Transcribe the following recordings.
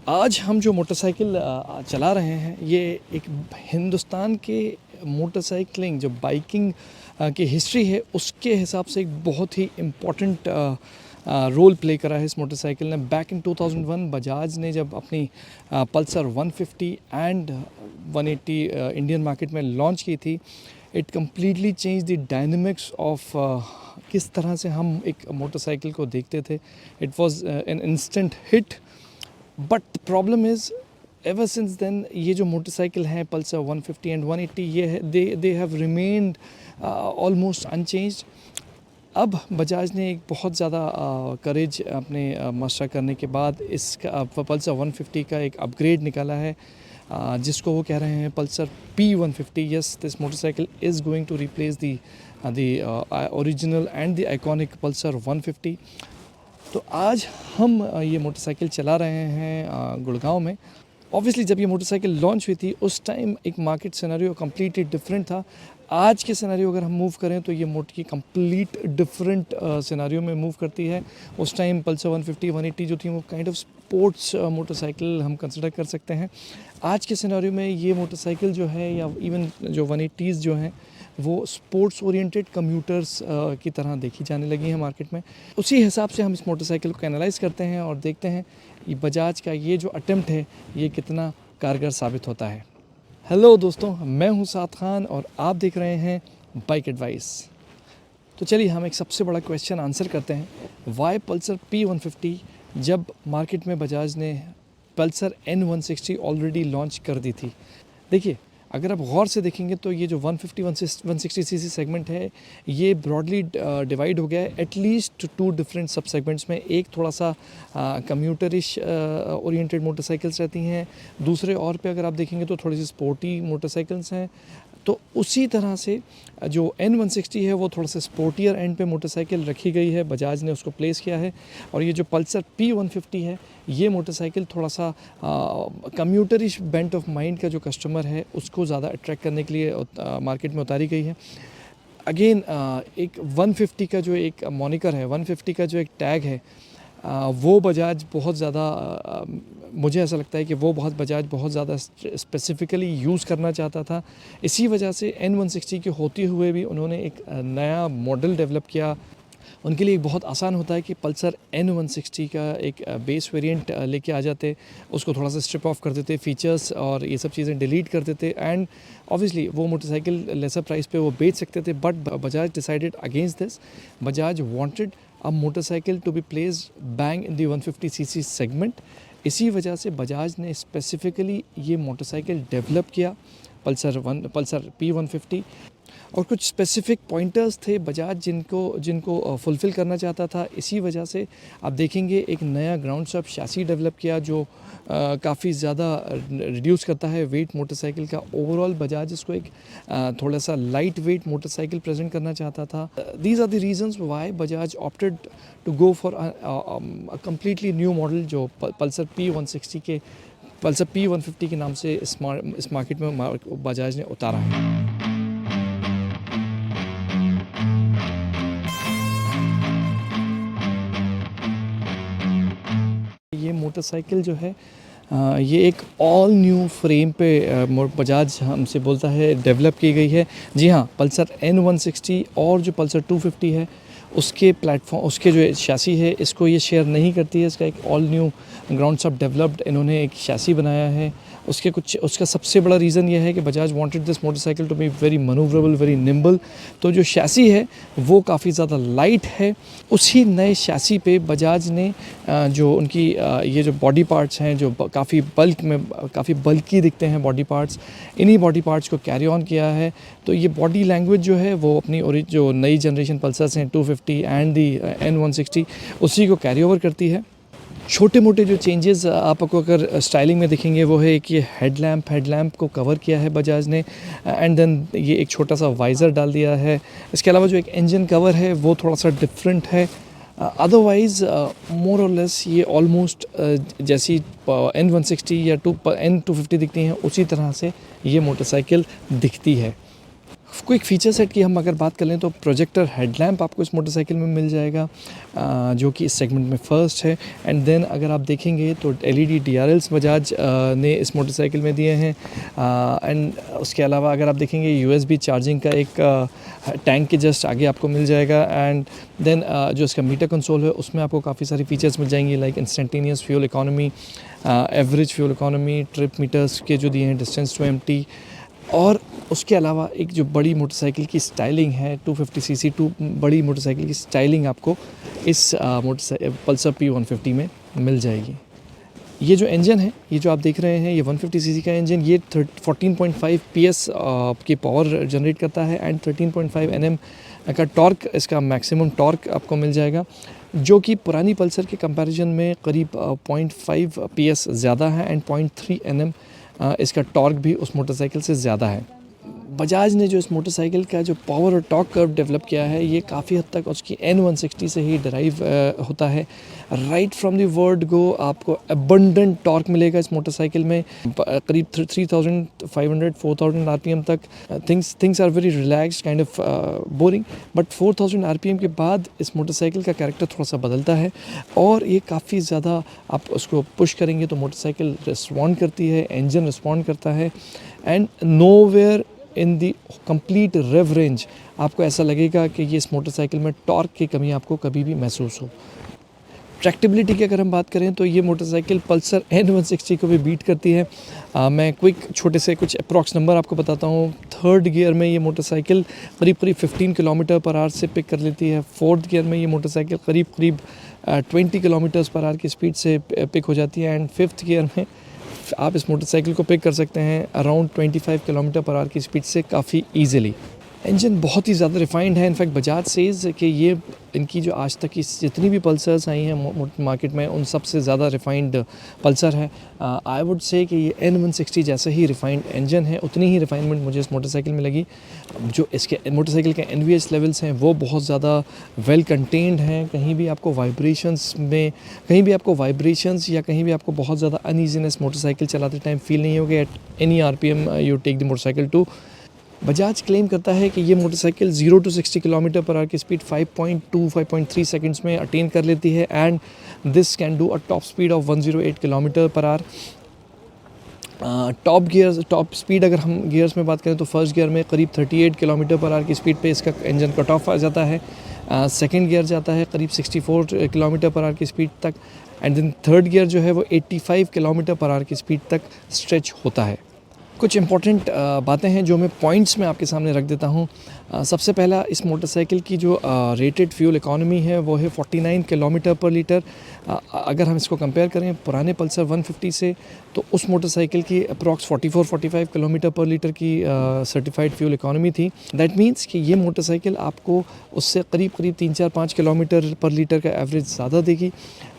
आज हम जो मोटरसाइकिल चला रहे हैं ये एक हिंदुस्तान के मोटरसाइकिलिंग जो बाइकिंग की हिस्ट्री है उसके हिसाब से एक बहुत ही इम्पॉर्टेंट रोल प्ले करा है इस मोटरसाइकिल ने। बैक इन 2001 बजाज ने जब अपनी पल्सर 150 एंड 180 इंडियन मार्केट में लॉन्च की थी, it completely change the dynamics of किस तरह से हम एक मोटरसाइकिल को देखते थे। It was an instant hit, but the problem is ever since then ये जो मोटरसाइकिल हैं पल्सर 150 एंड 180 ये है they have remained almost unchanged. अब बजाज ने एक बहुत ज़्यादा करेज अपने मास्टर करने के बाद इसका पल्सर 150 का एक अपग्रेड निकाला है, जिसको वो कह रहे हैं Pulsar P150। Yes, this motorcycle is going to replace the original and the iconic Pulsar 150। तो आज हम ये मोटरसाइकिल चला रहे हैं गुड़गांव में। ऑब्वियसली जब ये मोटरसाइकिल लॉन्च हुई थी उस टाइम एक मार्केट सिनेरियो कम्प्लीटली डिफरेंट था। आज के सिनेरियो अगर हम मूव करें तो ये मोटर की कंप्लीट डिफरेंट सिनेरियो में मूव करती है। उस टाइम पल्सर 150 180 जो थी वो काइंड ऑफ स्पोर्ट्स मोटरसाइकिल हम कंसिडर कर सकते हैं। आज के सिनेरियो में ये मोटरसाइकिल जो है या इवन जो 180s जो हैं वो स्पोर्ट्स ओरिएंटेड कम्यूटर्स की तरह देखी जाने लगी हैं मार्केट में। उसी हिसाब से हम इस मोटरसाइकिल को एनालाइज करते हैं और देखते हैं ये बजाज का ये जो अटेम्प्ट है ये कितना कारगर साबित होता है। हेलो दोस्तों, मैं हूं साद खान और आप देख रहे हैं बाइक एडवाइस। तो चलिए हम एक सबसे बड़ा क्वेश्चन आंसर करते हैं, वाई पल्सर P150 जब मार्केट में बजाज ने पल्सर N160 ऑलरेडी लॉन्च कर दी थी। देखिए, अगर आप गौर से देखेंगे तो ये जो 150 सीसी सेगमेंट है ये ब्रॉडली डिवाइड हो गया है एटलीस्ट 2 डिफरेंट सब सेगमेंट्स में। एक थोड़ा सा कम्यूटरिश ओरिएंटेड मोटरसाइकिल्स रहती हैं, दूसरे और पे अगर आप देखेंगे तो थोड़ी सी स्पोर्टी मोटरसाइकिल्स हैं। तो उसी तरह से जो N160 है वो थोड़ा सा स्पोर्टियर एंड पे मोटरसाइकिल रखी गई है, बजाज ने उसको प्लेस किया है। और ये जो पल्सर P150 है ये मोटरसाइकिल थोड़ा सा कम्यूटरिश बेंट ऑफ माइंड का जो कस्टमर है उसको ज़्यादा अट्रैक्ट करने के लिए मार्केट में उतारी गई है। अगेन एक 150 का जो एक मॉनिकर है, 150 का जो एक टैग है वो बजाज बहुत ज़्यादा मुझे ऐसा लगता है कि वो बजाज बहुत ज़्यादा स्पेसिफ़िकली यूज़ करना चाहता था। इसी वजह से N160 के होते हुए भी उन्होंने एक नया मॉडल डेवलप किया। उनके लिए बहुत आसान होता है कि पल्सर N160 का एक बेस वेरिएंट लेके आ जाते, उसको थोड़ा सा स्ट्रिप ऑफ कर देते, फीचर्स और ये सब चीज़ें डिलीट कर देते एंड ऑब्वियसली वो मोटरसाइकिल लेसर प्राइस पे वो बेच सकते थे। But Bajaj decided against this. Bajaj wanted a motorcycle to be placed bang in the 150cc segment. इसी वजह से बजाज ने स्पेसिफ़िकली ये मोटरसाइकिल डेवलप किया पल्सर P150। और कुछ स्पेसिफिक पॉइंटर्स थे बजाज जिनको फुलफ़िल करना चाहता था। इसी वजह से आप देखेंगे एक नया ग्राउंड शॉप शैसी डेवलप किया जो काफ़ी ज़्यादा रिड्यूस करता है वेट मोटरसाइकिल का। ओवरऑल बजाज इसको एक थोड़ा सा लाइट वेट मोटरसाइकिल प्रेजेंट करना चाहता था। These are the reasons why Bajaj opted to go for a completely new model जो पल्सर P160 के पल्सर P150 के नाम से इस मार्केट में बजाज ने उतारा है। ये मोटरसाइकिल जो है ये एक ऑल न्यू फ्रेम पे बजाज हमसे बोलता है डेवलप की गई है। जी हाँ, पल्सर N160 और जो पल्सर 250 है उसके प्लेटफॉर्म उसके जो शैसी है इसको ये शेयर नहीं करती है। इसका एक ऑल न्यू ग्राउंड सब डेवलप्ड इन्होंने एक शैसी बनाया है। उसका सबसे बड़ा रीज़न ये है कि Bajaj wanted this motorcycle to be very manoeuvrable, very nimble. तो जो शैसी है वो काफ़ी ज़्यादा लाइट है। उसी नए शैसी पे बजाज ने जो उनकी ये जो बॉडी पार्ट्स हैं जो काफ़ी बल्की दिखते हैं बॉडी पार्ट्स, इन्हीं बॉडी पार्ट्स को कैरी ऑन किया है। तो ये बॉडी लैंग्वेज जो है वो अपनी जो नई जनरेशन पल्सर्स हैं 250 एंड दी N160 उसी को कैरी ओवर करती है। छोटे मोटे जो चेंजेस आपको अगर स्टाइलिंग में दिखेंगे वो है कि हेडलैम्प को कवर किया है बजाज ने एंड देन ये एक छोटा सा वाइज़र डाल दिया है। इसके अलावा जो एक इंजन कवर है वो थोड़ा सा डिफरेंट है। अदरवाइज़ मोर और लेस ये ऑलमोस्ट जैसी N160 या N250 दिखती हैं उसी तरह से ये मोटरसाइकिल दिखती है। क्विक फीचर सेट की हम अगर बात कर लें तो प्रोजेक्टर हेडलैम्प आपको इस मोटरसाइकिल में मिल जाएगा, जो कि इस सेगमेंट में फ़र्स्ट है। एंड देन अगर आप देखेंगे तो LED DRLs बजाज ने इस मोटरसाइकिल में दिए हैं। एंड उसके अलावा अगर आप देखेंगे USB चार्जिंग का एक टैंक के जस्ट आगे आपको मिल जाएगा। एंड देन जो इसका मीटर कंसोल है उसमें आपको काफ़ी सारी फीचर्स मिल जाएंगी, like instantaneous fuel economy, average fuel economy, trip meters के जो दिए हैं, डिस्टेंस टू एम्प्टी। और उसके अलावा एक जो बड़ी मोटरसाइकिल की स्टाइलिंग है 250cc बड़ी मोटरसाइकिल की स्टाइलिंग आपको इस पल्सर P150 में मिल जाएगी। ये जो इंजन है, ये जो आप देख रहे हैं, ये 150cc का इंजन, ये 14.5 PS की पावर जनरेट करता है एंड 13.5 Nm का टॉर्क, इसका मैक्सिमम टॉर्क आपको मिल जाएगा, जो कि पुरानी पल्सर के कंपैरिजन में करीब 0.5 PS ज़्यादा है एंड 0.3 Nm इसका टॉर्क भी उस मोटरसाइकिल से ज़्यादा है। बजाज ने जो इस मोटरसाइकिल का जो पावर और टॉर्क कर्व डेवलप किया है, ये काफ़ी हद तक उसकी N160 से ही डिराइव होता है। Right from the word go आपको अबंडेंट टॉर्क मिलेगा इस मोटरसाइकिल में, करीब 3500-4000 RPM तक। Things are very relaxed, kind of boring, but 4000 RPM के बाद इस मोटरसाइकिल का कैरेक्टर थोड़ा सा बदलता है और ये काफ़ी ज़्यादा आप उसको पुश करेंगे तो मोटरसाइकिल रिस्पॉन्ड करती है, इंजन रिस्पॉन्ड करता है। And nowhere in the complete rev range आपको ऐसा लगेगा कि ये इस मोटरसाइकिल में टॉर्क की कमी आपको कभी भी महसूस हो। ट्रैक्टेबिलिटी की अगर हम बात करें तो ये मोटरसाइकिल पल्सर N160 को भी बीट करती है। मैं क्विक छोटे से कुछ अप्रॉक्स नंबर आपको बताता हूँ। थर्ड गियर में ये मोटरसाइकिल करीब 15 km/h से पिक कर लेती है। फोर्थ गियर में ये मोटरसाइकिल करीब 20 km/h की स्पीड से पिक हो जाती है। एंड फिफ्थ गियर में आप इस मोटरसाइकिल को पिक कर सकते हैं अराउंड 25 km/h की स्पीड से काफ़ी ईजिली। इंजन बहुत ही ज़्यादा रिफाइंड है। इनफैक्ट बजाज सेज़ कि ये इनकी जो आज तक की जितनी भी पल्सर्स आई हैं मार्केट में, उन सबसे ज़्यादा रिफाइंड पल्सर है। आई वुड से कि ये N160 जैसा ही रिफाइंड इंजन है, उतनी ही रिफाइनमेंट मुझे इस मोटरसाइकिल में लगी। जो इसके मोटरसाइकिल के NVH लेवल्स हैं वो बहुत ज़्यादा वेल कंटेन्ड हैं। कहीं भी आपको वाइब्रेशंस या कहीं भी आपको बहुत ज़्यादा अनईजीनेस मोटरसाइकिल चलाते टाइम फील नहीं होगी at any RPM you take the motorcycle to. Bajaj claim करता है कि ये मोटरसाइकिल 0 to 60 km/h की स्पीड 5.3 सेकंड्स में अटेन कर लेती है and this can do a top speed of 108 km/h। Top speed अगर हम गियर्स में बात करें तो फर्स्ट गियर में करीब 38 km/h की स्पीड पे इसका इंजन कट ऑफ आ जाता है। सेकंड गियर जाता है करीब 64 km/h की स्पीड तक एंड देन थर्ड गियर जो है वो 85 km/h की स्पीड तक स्ट्रेच होता है। कुछ इंपॉर्टेंट बातें हैं जो मैं पॉइंट्स में आपके सामने रख देता हूँ। सबसे पहला, इस मोटरसाइकिल की जो रेटेड फ्यूल इकोनॉमी है वो है 49 km/l। अगर हम इसको कंपेयर करें पुराने पल्सर 150 से तो उस मोटरसाइकिल की अप्रॉक्स 44-45 km/l की सर्टिफाइड फ्यूल इकोनॉमी थी। दैट मीन्स कि ये मोटरसाइकिल आपको उससे करीब 3-4-5 km/l का एवरेज ज़्यादा देगी।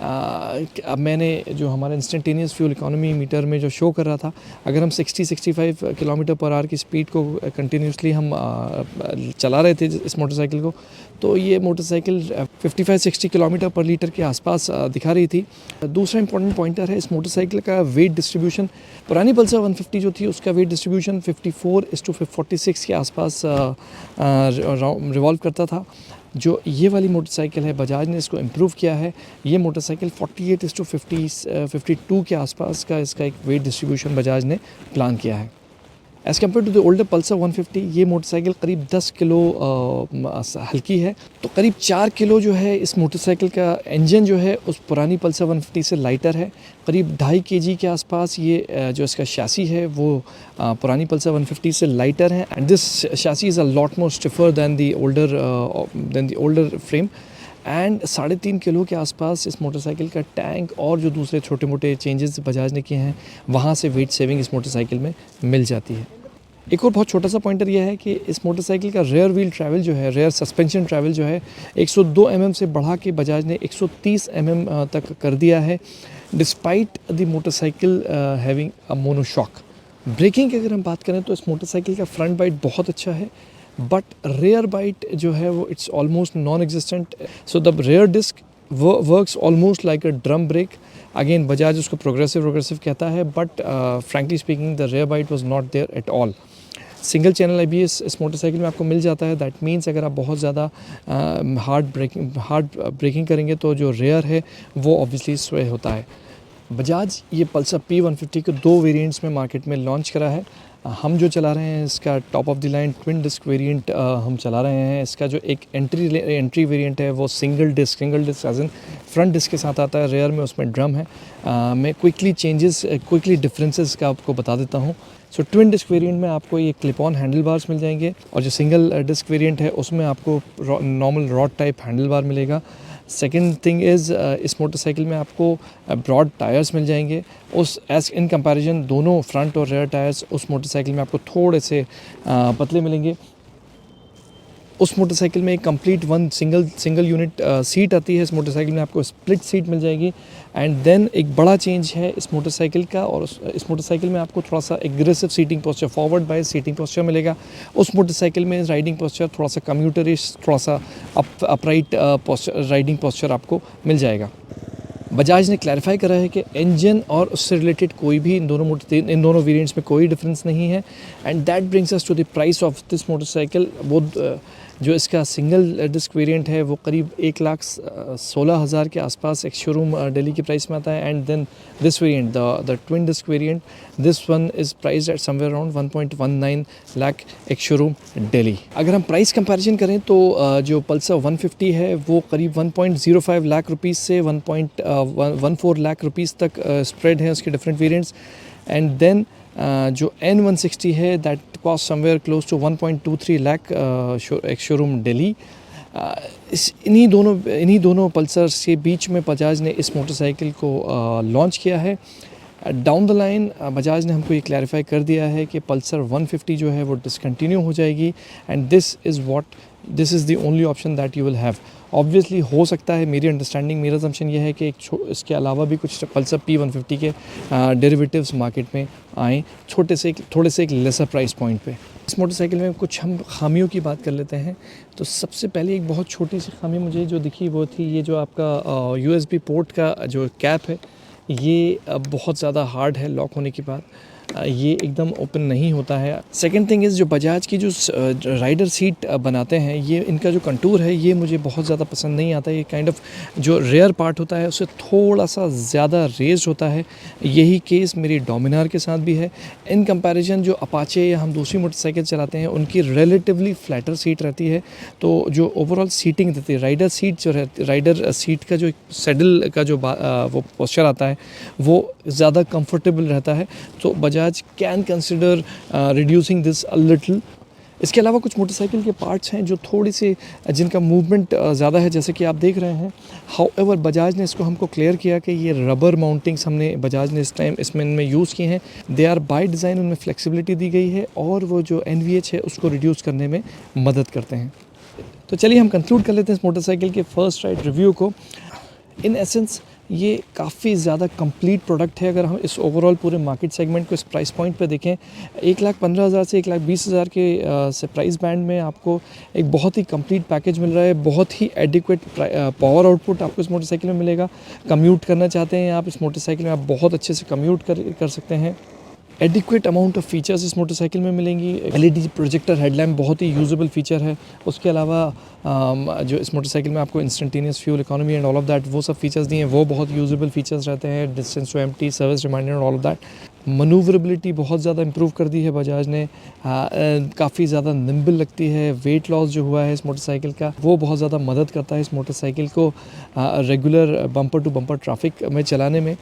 अब मैंने जो हमारा इंस्टेंटेनियस फ्यूल इकोनॉमी मीटर में जो शो कर रहा था, अगर हम 60-65 km/h की स्पीड को कंटिन्यूसली हम चला रहे थे इस मोटरसाइकिल को, तो ये मोटरसाइकिल 55-60 km/l के आसपास दिखा रही थी। दूसरा इंपॉर्टेंट पॉइंटर है इस मोटरसाइकिल का वेट डिस्ट्रीब्यूशन। पुरानी पल्सर 150 जो थी उसका वेट डिस्ट्रीब्यूशन 54:46 के आसपास रिवॉल्व करता था। जो ये वाली मोटरसाइकिल है बजाज ने इसको इम्प्रूव किया है। ये मोटरसाइकिल 48:52 के आसपास का इसका एक वेट डिस्ट्रीब्यूशन बजाज ने प्लान किया है। As compare to the older Pulsar 150 ये मोटरसाइकिल करीब 10 किलो हल्की है, तो करीब 4 किलो जो है इस मोटरसाइकिल का इंजन जो है उस पुरानी पल्सर 150 से लाइटर है। करीब 2.5 kg के आसपास ये जो इसका शैसी है वो पुरानी पल्सर 150 से लाइटर है and this chassis is a lot more stiffer than the older frame and 3.5 kilo के आसपास इस मोटरसाइकिल का टैंक और जो दूसरे छोटे मोटे चेंजेस बजाज ने किए हैं वहाँ से वेट सेविंग इस मोटरसाइकिल में मिल जाती है। एक और बहुत छोटा सा पॉइंटर यह है कि इस मोटरसाइकिल का रेयर व्हील ट्रैवल जो है, रेयर सस्पेंशन ट्रैवल जो है 102 mm से बढ़ा के बजाज ने 130 mm तक कर दिया है, despite the motorcycle having a monoshock. Braking की अगर हम बात करें तो इस मोटरसाइकिल का फ्रंट बाइट बहुत अच्छा है, बट रेयर बाइट जो है वो it's almost non existent. So the rear disc works almost like a drum brake. Again Bajaj उसको प्रोग्रेसिव कहता है, but frankly speaking the rear bite was not there at all. Single channel ABS इस motorcycle में आपको मिल जाता है। That means अगर आप बहुत ज़्यादा हार्ड ब्रेकिंग करेंगे तो जो रेयर है वो ऑब्वियसली स्वे होता है। बजाज ये पल्सर P150 को 2 वेरिएंट्स में मार्केट में लॉन्च करा है। हम जो चला रहे हैं इसका top of the line twin disc variant हम चला रहे हैं। इसका जो एक एंट्री वेरिएंट है वो single disc as in front disc के साथ आता है, रेयर में उसमें ड्रम है। मैं क्विकली डिफरेंसेस का आपको बता देता हूँ। सो ट्विन डिस्क वेरिएंट में आपको ये क्लिप ऑन हैंडल बार्स मिल जाएंगे और जो सिंगल डिस्क वेरिएंट है उसमें आपको normal rod type handle bar मिलेगा। सेकेंड थिंग इज़ इस मोटरसाइकिल में आपको ब्रॉड टायर्स मिल जाएंगे। उस एज इन कंपैरिजन दोनों फ्रंट और रेयर टायर्स उस मोटरसाइकिल में आपको थोड़े से पतले मिलेंगे। उस मोटरसाइकिल में एक कंप्लीट सिंगल यूनिट सीट आती है। इस मोटरसाइकिल में आपको स्प्लिट सीट मिल जाएगी। एंड देन एक बड़ा चेंज है इस मोटरसाइकिल का, और इस मोटरसाइकिल में आपको थोड़ा सा aggressive seating posture, forward by seating posture मिलेगा। उस मोटरसाइकिल में राइडिंग पोस्चर थोड़ा सा कम्यूटरिश, थोड़ा सा अपराइट राइडिंग पोस्चर आपको मिल जाएगा। बजाज ने क्लैरिफाई करा है कि इंजन और उससे रिलेटेड कोई भी इन दोनों वेरिएंट्स में कोई डिफरेंस नहीं है। And that brings us to the price of this motorcycle. वो जो इसका सिंगल डिस्क वेरिएंट है वो करीब 1,16,000 के आसपास एक शोरूम दिल्ली की प्राइस में आता है। And then this variant the twin disc variant, this one is priced at somewhere around 1.19 lakh ex showroom Delhi. अगर हम प्राइस कंपैरिजन करें तो जो पल्सर 150 है वो करीब 1.05 लाख रुपीज़ से 1.14 लाख रुपीज़ तक स्प्रेड है उसके डिफरेंट वेरिएंट्स। एंड देन जो N160 है that cost somewhere close to 1.23 lakh ex showroom Delhi. इन्हीं दोनों पल्सर्स के बीच में बजाज ने इस मोटरसाइकिल को लॉन्च किया है। डाउन द लाइन बजाज ने हमको ये क्लैरिफाई कर दिया है कि पल्सर 150 जो है वो डिसकंटिन्यू हो जाएगी। And this is the only option that you will have. Obviously हो सकता है, मेरी अंडरस्टैंडिंग, मेरा असम्पशन ये है कि इसके अलावा भी कुछ पल्सर P150 के डेरिवेटिव्स मार्केट में आएँ थोड़े से एक लेसर प्राइस पॉइंट पे। इस मोटरसाइकिल में कुछ हम खामियों की बात कर लेते हैं। तो सबसे पहले एक बहुत छोटी सी खामी मुझे जो दिखी वो थी ये जो आपका USB पोर्ट का जो कैप है ये बहुत ज़्यादा हार्ड है लॉक होने के बाद, ये एकदम ओपन नहीं होता है। सेकंड थिंग इज़ जो बजाज की जो राइडर सीट बनाते हैं ये इनका जो कंटूर है ये मुझे बहुत ज़्यादा पसंद नहीं आता। ये काइंड ऑफ जो रेयर पार्ट होता है उससे थोड़ा सा ज़्यादा रेज्ड होता है। यही केस मेरी डोमिनार के साथ भी है। इन कंपैरिजन जो अपाचे या हम दूसरी मोटरसाइकिल चलाते हैं उनकी रिलेटिवली फ्लैटर सीट रहती है, तो जो ओवरऑल सीटिंग देती है राइडर सीट जो रहती, राइडर सीट का जो सैडल का जो वो पोस्चर आता है वो ज़्यादा कंफर्टेबल रहता है। तो Bajaj can consider reducing this a little. इसके अलावा कुछ मोटरसाइकिल के पार्ट्स हैं जो थोड़ी से जिनका मूवमेंट ज़्यादा है, जैसे कि आप देख रहे हैं। हाउएवर बजाज ने इसको हमको क्लियर किया कि ये रबर माउंटिंग्स हमने बजाज ने इस टाइम इनमें यूज़ किए हैं। दे आर बाय डिज़ाइन, उनमें फ्लेक्सिबिलिटी दी गई है और वो जो NVH है उसको रिड्यूस करने में मदद करते हैं। तो चलिए हम कंक्लूड कर लेते हैं इस मोटरसाइकिल के फर्स्ट राइड रिव्यू को। इन एसेंस ये काफ़ी ज़्यादा कंप्लीट प्रोडक्ट है। अगर हम इस ओवरऑल पूरे मार्केट सेगमेंट को इस प्राइस पॉइंट पे देखें 1,15,000 से 1,20,000 के से प्राइस बैंड में आपको एक बहुत ही कंप्लीट पैकेज मिल रहा है। बहुत ही एडिक्वेट पावर आउटपुट आपको इस मोटरसाइकिल में मिलेगा। कम्यूट करना चाहते हैं आप इस मोटरसाइकिल में, आप बहुत अच्छे से कम्यूट कर सकते हैं। एडिक्वेट अमाउंट ऑफ फीचर्स इस मोटरसाइकिल में मिलेंगी। LED प्रोजेक्टर हेडलैम्प बहुत ही यूजेबल फीचर है। उसके अलावा जो इस मोटरसाइकिल में आपको instantaneous fuel economy and all of that वो सब फीचर्स दिए हैं, वो बहुत यूजेबल फीचर्स रहते हैं। Distance to empty, service reminder and all of that. Manoeuvrability बहुत ज़्यादा इंप्रूव कर दी है बजाज ने। काफ़ी ज़्यादा निम्बल लगती है। वेट लॉस जो हुआ है इस मोटरसाइकिल का वो बहुत ज़्यादा मदद करता है इस मोटरसाइकिल को regular bumper to bumper traffic में चलाने में।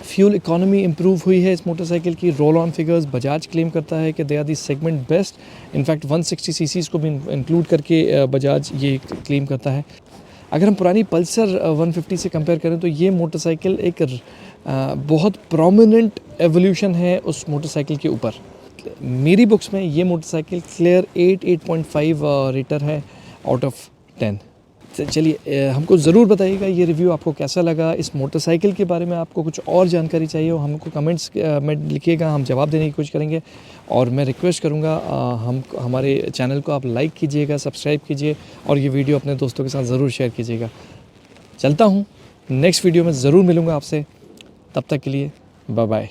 फ्यूल इकोनॉमी इंप्रूव हुई है इस मोटरसाइकिल की। Roll on figures Bajaj claim करता है कि they are the segment best. In fact 160 CCs को भी इंक्लूड करके बजाज ये क्लेम करता है। अगर हम पुरानी पल्सर 150 से कंपेयर करें तो ये मोटरसाइकिल एक बहुत प्रोमिनेंट एवोल्यूशन है उस मोटरसाइकिल के ऊपर। मेरी बुक्स में ये मोटरसाइकिल क्लियर 8.5 रेटर है आउट ऑफ 10। चलिए हमको ज़रूर बताइएगा ये रिव्यू आपको कैसा लगा। इस मोटरसाइकिल के बारे में आपको कुछ और जानकारी चाहिए हो हमको कमेंट्स में लिखिएगा, हम जवाब देने की कोशिश करेंगे। और मैं रिक्वेस्ट करूँगा हमारे चैनल को आप लाइक कीजिएगा, सब्सक्राइब कीजिए और ये वीडियो अपने दोस्तों के साथ ज़रूर शेयर कीजिएगा। चलता हूँ, नेक्स्ट वीडियो में ज़रूर मिलूँगा आपसे, तब तक के लिए बाय बाय।